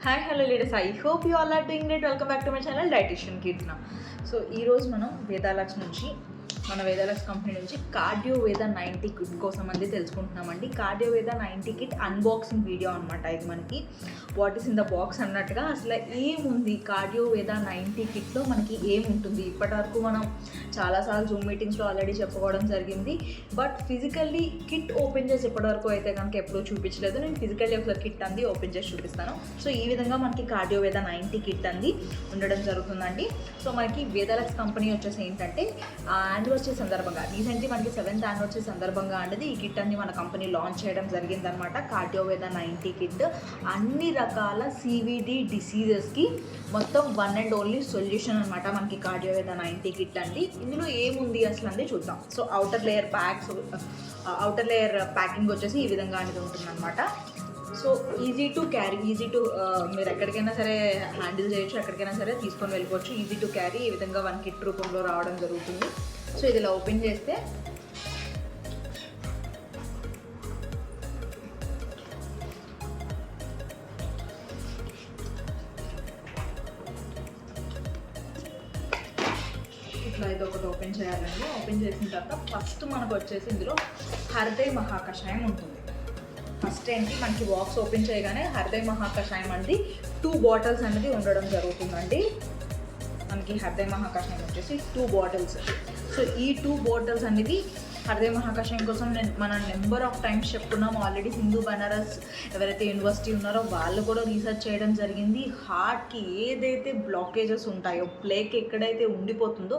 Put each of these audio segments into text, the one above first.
Hi hello ladies, I hope you all are doing great. Welcome back to my channel dietitian Keerthana. So ఈరోజు మనం వేదాలక్స్ నుంచి, మన వేదాలక్స్ company నుంచి cardio వేద 90 kit కోసం అండి తెలుసుకుంటున్నామండి. కార్డియో వేద 90 కిట్ అన్బాక్సింగ్ వీడియో అనమాట ఇది. మనకి what is in the box అన్నట్టుగా అసలు ఏముంది కార్డియో వేద 90 కిట్లో మనకి ఏముంటుంది. ఇప్పటివరకు మనం చాలాసార్లు జూమ్ మీటింగ్స్లో ఆల్రెడీ చెప్పుకోవడం జరిగింది. బట్ ఫిజికల్లీ కిట్ ఓపెన్ చేసి ఇప్పటివరకు అయితే కనుక ఎప్పుడూ చూపించలేదు. నేను ఫిజికల్లీ ఒకసారి కిట్ అంది ఓపెన్ చేసి చూపిస్తాను. సో ఈ విధంగా మనకి కార్డియో వేద 90 కిట్ అంది ఉండడం జరుగుతుందండి. సో మనకి వేదాలక్స్ కంపెనీ వచ్చేసి ఏంటంటే యానివర్సరీ సందర్భంగా, రీసెంట్లీ మనకి 7th యానివర్సరీ సందర్భంగా అనేది ఈ కిట్ అన్ని మన కంపెనీ లాంచ్ చేయడం జరిగిందనమాట. కార్డియో వేద 90 కిట్ అన్ని రకాల సివిడి డిసీజెస్కి మొత్తం వన్ అండ్ ఓన్లీ సొల్యూషన్ అనమాట మనకి కార్డియో వేద 90 కిట్ అండి. ఇందులో ఏముంది అసలు అండి చూద్దాం. సో అవుటర్ లేయర్ ప్యాకింగ్ వచ్చేసి ఈ విధంగా అనేది ఉంటుందన్నమాట. సో ఈజీ టు క్యారీ, మీరు ఎక్కడికైనా సరే హ్యాండిల్ చేయొచ్చు, ఎక్కడికైనా సరే తీసుకొని వెళ్ళిపోవచ్చు. ఈజీ టు క్యారీ ఈ విధంగా 1 కిట్ రూపంలో రావడం జరుగుతుంది. సో ఇది ఇలా ఓపెన్ చేస్తే ఇట్లా ఇది ఒకటి ఓపెన్ చేయాలండి. ఓపెన్ చేసిన తర్వాత ఫస్ట్ మనకు వచ్చేసి ఇందులో హృదయ మహాకషాయం ఉంటుంది. ఫస్ట్ ఏంటి మనకి బాక్స్ ఓపెన్ చేయగానే హృదయ మహాకషాయం అనేది 2 బాటిల్స్ అనేది ఉండడం జరుగుతుందండి. మనకి హృదయ మహాకషాయం వచ్చేసి 2 బాటిల్స్. సో ఈ 2 బాటిల్స్ అనేది హృదయ మహాకషాయం కోసం మన నెంబర్ ఆఫ్ టైమ్స్ చెప్పుకున్నాం ఆల్రెడీ. హిందూ బనారస్ ఎవరైతే యూనివర్సిటీ ఉన్నారో వాళ్ళు కూడా రీసెర్చ్ చేయడం జరిగింది. హార్ట్కి ఏదైతే బ్లాకేజెస్ ఉంటాయో, ప్లేక్ ఎక్కడైతే ఉండిపోతుందో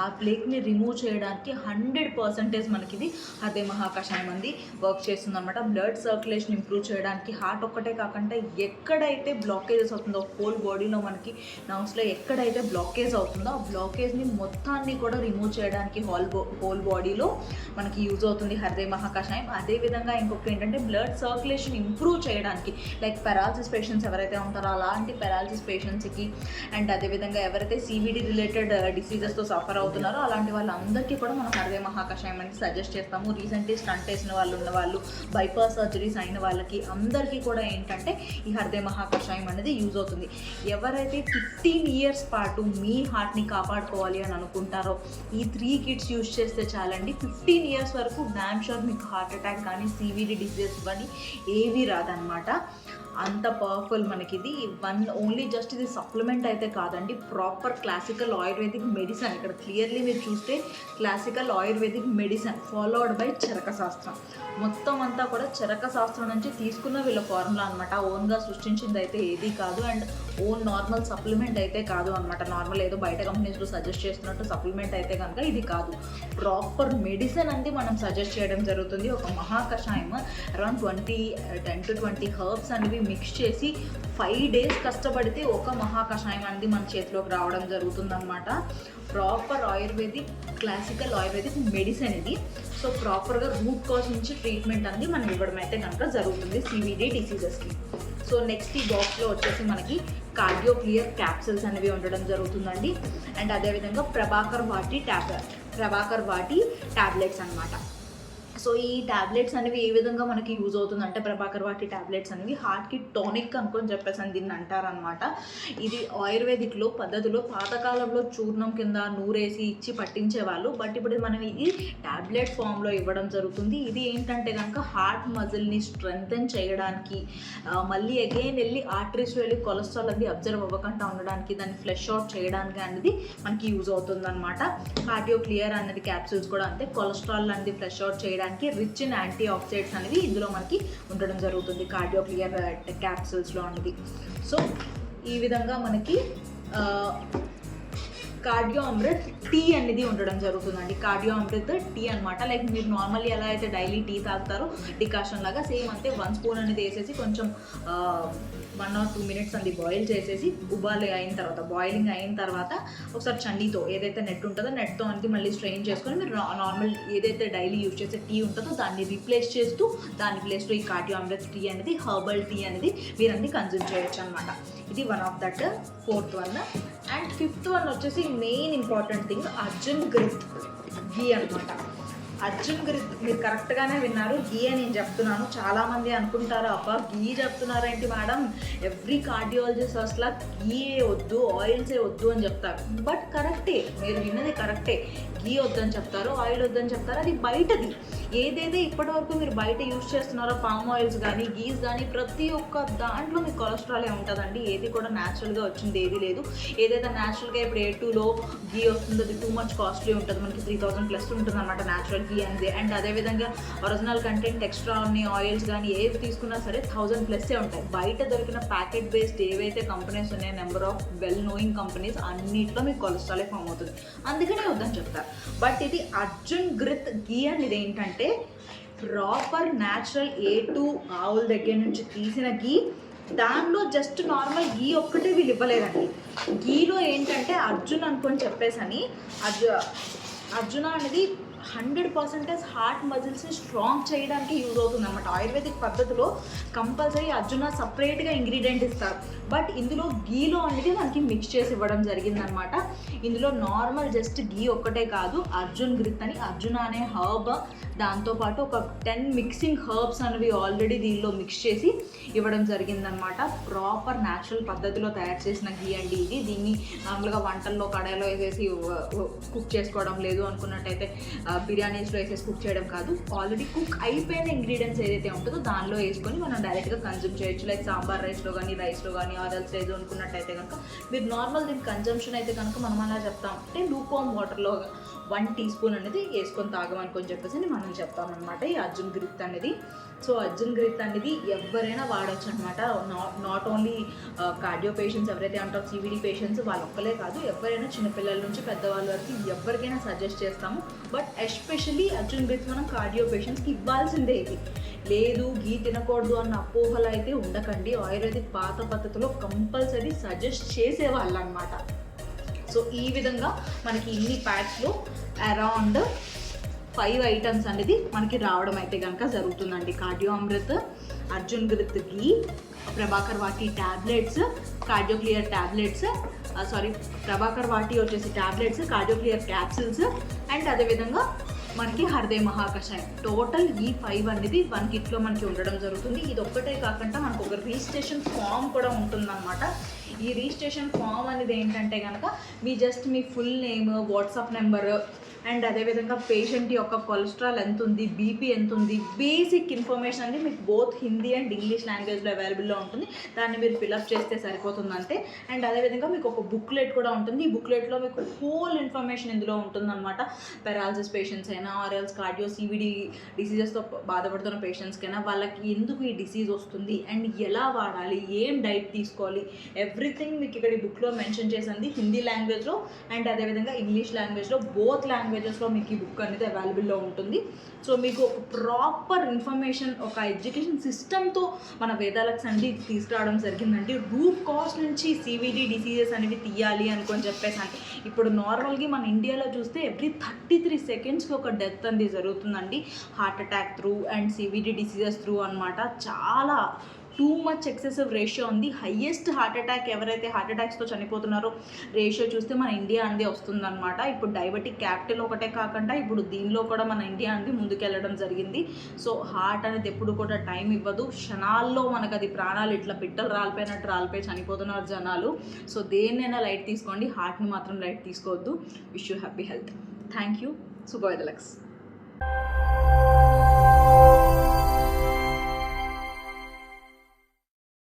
ఆ ప్లేక్ని రిమూవ్ చేయడానికి 100% మనకి ఇది హృదయ మహాకషాయం అనేది వర్క్ చేస్తుంది అనమాట. బ్లడ్ సర్క్యులేషన్ ఇంప్రూవ్ చేయడానికి, హార్ట్ ఒక్కటే కాకుండా ఎక్కడైతే బ్లాకేజెస్ అవుతుందో హోల్ బాడీలో మనకి నర్వ్స్లో ఎక్కడైతే బ్లాకేజ్ అవుతుందో ఆ బ్లాకేజ్ని మొత్తాన్ని కూడా రిమూవ్ చేయడానికి హోల్ బాడీలో మనకి యూజ్ అవుతుంది హృదయ మహాకషాయం. అదేవిధంగా ఇంకొక ఏంటంటే బ్లడ్ సర్క్యులేషన్ ఇంప్రూవ్ చేయడానికి, లైక్ పెరాలసిస్ పేషెంట్స్ ఎవరైతే ఉంటారో అలాంటి పెరాలసిస్ పేషెంట్స్కి, అండ్ అదేవిధంగా ఎవరైతే సివిడి రిలేటెడ్ డిసీజెస్తో సఫర్ అవుతున్నారో అలాంటి వాళ్ళందరికీ కూడా మనం హృదయ మహాకషాయం అనేది సజెస్ట్ చేస్తాము. రీసెంట్లీ స్టంట్ వేసిన వాళ్ళు ఉన్న వాళ్ళు, బైపాస్ సర్జరీస్ అయిన వాళ్ళకి అందరికీ కూడా ఏంటంటే ఈ హృదయ మహాకషాయం అనేది యూజ్ అవుతుంది. ఎవరైతే 15 years పాటు మీ హార్ట్ని కాపాడుకోవాలి అని అనుకుంటారో ఈ 3 కిట్స్ యూజ్ చేస్తే చాలండి. 15 years వరకు డామ్ షూర్ మీకు హార్ట్ అటాక్ కానీ సివిడి డిసీజెస్ కానీ ఏవి రాదనమాట. అంత పవర్ఫుల్ మనకి ఇది. ఓన్లీ జస్ట్ ఇది సప్లిమెంట్ అయితే కాదండి, ప్రాపర్ క్లాసికల్ ఆయుర్వేదిక్ మెడిసిన్. ఇక్కడ క్లియర్లీ మీరు చూస్తే classical ayurvedic medicine followed by Charaka శాస్త్రం. మొత్తం అంతా కూడా చరక శాస్త్రం నుంచి తీసుకున్న వీళ్ళ ఫార్ములా అనమాట. ఓన్గా సృష్టించింది అయితే ఏది కాదు, అండ్ ఓన్ నార్మల్ సప్లిమెంట్ అయితే కాదు అనమాట. నార్మల్ ఏదో బయట కంపెనీస్లో సజెస్ట్ చేస్తున్నట్టు సప్లిమెంట్ అయితే కనుక ఇది కాదు. ప్రాపర్ మెడిసిన్ అనేది మనం సజెస్ట్ చేయడం జరుగుతుంది. ఒక మహాకషాయం అరౌండ్ 10 to 20 హర్బ్స్ అనేవి మిక్స్ చేసి 5 days కష్టపడితే ఒక మహాకషాయం అనేది మన చేతిలోకి రావడం జరుగుతుందన్నమాట. Proper ayurvedic, classical ayurvedic medicine ఇది. సో ప్రాపర్గా రూట్ కాజ్ నుంచి ట్రీట్మెంట్ అనేది మనం ఇవ్వడం అయితే కనుక జరుగుతుంది సివిడి డిసీజెస్కి. సో నెక్స్ట్ ఈ బాక్స్లో వచ్చేసి మనకి కార్డియో క్లియర్ క్యాప్సిల్స్ అనేవి ఉండడం జరుగుతుందండి. అండ్ అదేవిధంగా ప్రభాకర్ వాటి ట్యాబ్లెట్స్ అనమాట. సో ఈ ట్యాబ్లెట్స్ అనేవి ఏ విధంగా మనకి యూజ్ అవుతుందంటే, ప్రభాకర్ వాటి ట్యాబ్లెట్స్ అనేవి హార్ట్కి టానిక్ అనుకొని చెప్పేసి అని దీన్ని అంటారనమాట. ఇది ఆయుర్వేదిక్లో పద్ధతిలో పాతకాలంలో చూర్ణం కింద నూరేసి ఇచ్చి పట్టించేవాళ్ళు. బట్ ఇప్పుడు మనం ఇది ట్యాబ్లెట్ ఫామ్లో ఇవ్వడం జరుగుతుంది. ఇది ఏంటంటే కనుక హార్ట్ మజిల్ని స్ట్రెంగ్తెన్ చేయడానికి, మళ్ళీ అగైన్ వెళ్ళి ఆర్టరీస్లో వెళ్ళి కొలెస్ట్రాల్ అది అబ్జర్వ్ అవ్వకుండా ఉండడానికి, దాన్ని ఫ్లెష్ అవుట్ చేయడానికి అనేది మనకి యూజ్ అవుతుంది అనమాట. కార్డియో క్లియర్ అనేది క్యాప్సూల్స్ కూడా అంతే, కొలెస్ట్రాల్ అనేది ఫ్లెష్ అవుట్ చేయడానికి, రిచ్ ఇన్ యాంటీ ఆక్సిడెంట్స్ అనేవి ఇందులో మనకి ఉండడం జరుగుతుంది కార్డియో క్లియర్ క్యాప్సూల్స్లో అనేది. సో ఈ విధంగా మనకి కార్డియో అమృత్ టీ అనేది ఉండడం జరుగుతుందండి. కార్డియో అమృత్ టీ అనమాట. లైక్ మీరు నార్మల్లీ ఎలా అయితే డైలీ టీ తాగుతారో డికాషన్ లాగా సేమ్ అంతే 1 స్పూన్ అనేది వేసేసి కొంచెం 1 or 2 minutes అది బాయిల్ చేసేసి బాయిలింగ్ అయిన తర్వాత ఒకసారి చన్నీతో ఏదైతే నెట్ ఉంటుందో నెట్తో అనేది మళ్ళీ స్ట్రెయిన్ చేసుకొని మీరు నార్మల్ ఏదైతే డైలీ యూజ్ చేసే టీ ఉంటుందో దాన్ని రీప్లేస్ చేస్తూ దాని ప్లేస్లో ఈ కార్డియో అమృత్ టీ అనేది, హర్బల్ టీ అనేది మీరు అన్ని కన్జ్యూమ్ చేయొచ్చు అనమాట. ఇది 1 of that. 4th one. And 5th one వచ్చేసి మెయిన్ ఇంపార్టెంట్ థింగ్ అర్జున్ గ్రిప్ ఘీ అనమాట. అర్జున్ గ్రిత్ మీరు కరెక్ట్గానే విన్నారు. గీ అని నేను చెప్తున్నాను. చాలామంది అనుకుంటారు అబ్బా గీ చెప్తున్నారేంటి మేడం, ఎవ్రీ కార్డియాలజిస్ట్ అసలు గీ వద్దు ఆయిల్సే వద్దు అని చెప్తారు. బట్ కరెక్టే, మీరు విన్నది కరెక్టే. గీ వద్దని చెప్తారు, ఆయిల్ వద్దని చెప్తారు, అది బయటది. ఏదైతే ఇప్పటివరకు మీరు బయట యూజ్ చేస్తున్నారో పామ్ ఆయిల్స్ కానీ గీస్ కానీ ప్రతి ఒక్క దాంట్లో మీకు కొలెస్ట్రాలే ఉంటుందండి. ఏది కూడా న్యాచురల్గా వచ్చింది ఏది లేదు. ఏదైతే న్యాచురల్గా ఇప్పుడు A2లో గీ వస్తుంది అది టూ మచ్ కాస్ట్లీ ఉంటుంది, మనకి 3000+ ఉంటుంది అనమాట న్యాచురల్ గీ అనేది. అండ్ అదేవిధంగా ఒరిజినల్ కంటెంట్ ఎక్స్ట్రా ఉన్న ఆయిల్స్ కానీ ఏవి తీసుకున్నా సరే 1000+ ఉంటాయి. బయట దొరికిన ప్యాకెట్ బేస్డ్ ఏవైతే కంపెనీస్ ఉన్నాయో number of well knowing companies అన్నింటిలో మీకు కొలెస్ట్రాలే ఫామ్ అవుతుంది, అందుకనే వద్దని చెప్తారు. బట్ ఇది అర్జున్ గ్రిత్ గీ అనేది ఏంటంటే ప్రాపర్ న్యాచురల్ A2 ఆవుల దగ్గర నుంచి తీసిన గీ. దానిలో జస్ట్ నార్మల్ గీ ఒక్కటే వీళ్ళు ఇవ్వలేదండి. గీలో ఏంటంటే అర్జున్ అనుకొని చెప్పేసని అర్జున అనేది 100% హార్ట్ మజిల్స్ని స్ట్రాంగ్ చేయడానికి యూజ్ అవుతుంది అనమాట. ఆయుర్వేదిక్ పద్ధతిలో కంపల్సరీ అర్జున సపరేట్గా ఇంగ్రీడియంట్ ఇస్తారు. బట్ ఇందులో గీలో అనేది మనకి మిక్స్ చేసి ఇవ్వడం జరిగిందనమాట. ఇందులో నార్మల్ జస్ట్ గీ ఒక్కటే కాదు, అర్జున్ గ్రిత్ అని అర్జున అనే హర్బ్, దాంతోపాటు ఒక 10 మిక్సింగ్ హర్బ్స్ అనేవి ఆల్రెడీ దీనిలో మిక్స్ చేసి ఇవ్వడం జరిగిందనమాట. ప్రాపర్ న్యాచురల్ పద్ధతిలో తయారు చేసిన గీ అండి ఇది. దీన్ని నార్మల్గా వంటల్లో కడాయిలో వేసేసి కుక్ చేసుకోవడం లేదు అనుకున్నట్టయితే బిర్యానీస్లో వేసేసి కుక్ చేయడం కాదు, ఆల్రెడీ కుక్ అయిపోయిన ఇంగ్రీడియంట్స్ ఏదైతే ఉంటుందో దానిలో వేసుకొని మనం డైరెక్ట్గా కన్జ్యూమ్ చేయొచ్చు. లైక్ సాంబార్ రైస్లో కానీ ఆరల్స్ లేదు అనుకున్నట్టయితే కనుక మీరు నార్మల్ దీని కన్జంప్షన్ అయితే కనుక మనం అలా చెప్తాం అంటే లూక్వార్మ్ వాటర్లో 1 టీ స్పూన్ అనేది వేసుకొని తాగమనుకొని చెప్పేసి మనం చెప్తామన్నమాట ఈ అర్జున్ గ్రిత్ అనేది. సో అర్జున్ గ్రిత్ అనేది ఎవరైనా వాడచ్చు అనమాట. నాట్ ఓన్లీ కార్డియో పేషెంట్స్ ఎవరైతే అంటారో CVD పేషెంట్స్ వాళ్ళు ఒక్కలే కాదు, ఎవరైనా చిన్నపిల్లల నుంచి పెద్దవాళ్ళ వరకు ఎవరికైనా సజెస్ట్ చేస్తాము. బట్ ఎస్పెషల్లీ అర్జున్ గ్రిత్ మనం కార్డియో పేషెంట్స్కి ఇవ్వాల్సిందే. ఇది లేదు గీ తినకూడదు అన్న అపోహలు అయితే ఉండకండి. ఆయుర్వేదిక్ పాత పద్ధతిలో కంపల్సరీ సజెస్ట్ చేసేవాళ్ళు అనమాట. సో ఈ విధంగా మనకి ఇన్ని ప్యాక్స్లో అరౌండ్ 5 ఐటమ్స్ అనేది మనకి రావడం అయితే కనుక జరుగుతుందండి. కార్డియో అమృత్, అర్జున్ గ్రిత్ గీ, ప్రభాకర్ వాటి tablets, cardio clear tablets, Prabhakar వాటి వచ్చేసి tablets, cardio clear capsules, and అదేవిధంగా మనకి హృదయ మహాకషాయం. టోటల్ ఈ 5 అనేది 1 కిట్లో మనకి ఉండడం జరుగుతుంది. ఇది ఒక్కటే కాకుండా మనకు ఒక రిజిస్ట్రేషన్ ఫామ్ కూడా ఉంటుందన్నమాట. ఈ రిజిస్ట్రేషన్ ఫామ్ అనేది ఏంటంటే కనుక మీ full name, WhatsApp number, and అదేవిధంగా పేషెంట్ యొక్క కొలెస్ట్రాల్ ఎంత ఉంది, బీపీ ఎంత ఉంది, బేసిక్ ఇన్ఫర్మేషన్ అనేది మీకు బోత్ హిందీ అండ్ ఇంగ్లీష్ లాంగ్వేజ్లో అవైలబుల్లో ఉంటుంది. దాన్ని మీరు ఫిల్అప్ చేస్తే సరిపోతుంది అంతే. అండ్ అదేవిధంగా మీకు ఒక బుక్లెట్ కూడా ఉంటుంది. ఈ బుక్లెట్లో మీకు హోల్ ఇన్ఫర్మేషన్ ఇందులో ఉంటుందన్నమాట. పెరాలసిస్ పేషెంట్స్ అయినా ఆర్ఎల్స్ కార్డియో CVD డిసీజెస్తో బాధపడుతున్న పేషెంట్స్కైనా వాళ్ళకి ఎందుకు ఈ డిసీజ్ వస్తుంది అండ్ ఎలా వాడాలి, ఏం డైట్ తీసుకోవాలి, ఎవ్రీథింగ్ మీకు ఇక్కడ ఈ బుక్లో మెన్షన్ చేసింది హిందీ లాంగ్వేజ్లో అండ్ అదేవిధంగా ఇంగ్లీష్ లాంగ్వేజ్లో, బోత్ లాంగ్వేజెస్లో మీకు ఈ బుక్ అనేది అవైలబుల్లో ఉంటుంది. సో మీకు ఒక ప్రాపర్ ఇన్ఫర్మేషన్, ఒక ఎడ్యుకేషన్ సిస్టమ్తో మన వేదాలక్స్ అనేది తీసుకురావడం జరిగిందండి. రూట్ కాజ్ నుంచి CVD డిసీజెస్ అనేవి తీయాలి అనుకొని చెప్పేసి. ఇప్పుడు నార్మల్గా మన ఇండియాలో చూస్తే ఎవ్రీ 33 సెకండ్స్కి ఒక డెత్ అనేది జరుగుతుందండి, heart attack through and CVD diseases through అనమాట. చాలా టూ మచ్ ఎక్సెసివ్ రేషియో ఉంది. హయ్యెస్ట్ హార్ట్ అటాక్ ఎవరైతే హార్ట్ అటాక్స్తో చనిపోతున్నారో రేషియో చూస్తే మన ఇండియా అనేది వస్తుందన్నమాట. ఇప్పుడు డయాబెటిక్ క్యాపిటల్ ఒకటే కాకుండా ఇప్పుడు దీనిలో కూడా మన ఇండియా అనేది ముందుకెళ్ళడం జరిగింది. సో హార్ట్ అనేది ఎప్పుడు కూడా టైం ఇవ్వదు, క్షణాల్లో మనకు అది ప్రాణాలు ఇట్లా పిట్టలు రాలిపోయి చనిపోతున్నారు జనాలు. సో దేన్నైనా లైట్ తీసుకోండి, హార్ట్ని మాత్రం లైట్ తీసుకోవద్దు. Wish you happy health. Thank you. శుభవేదలక్స్.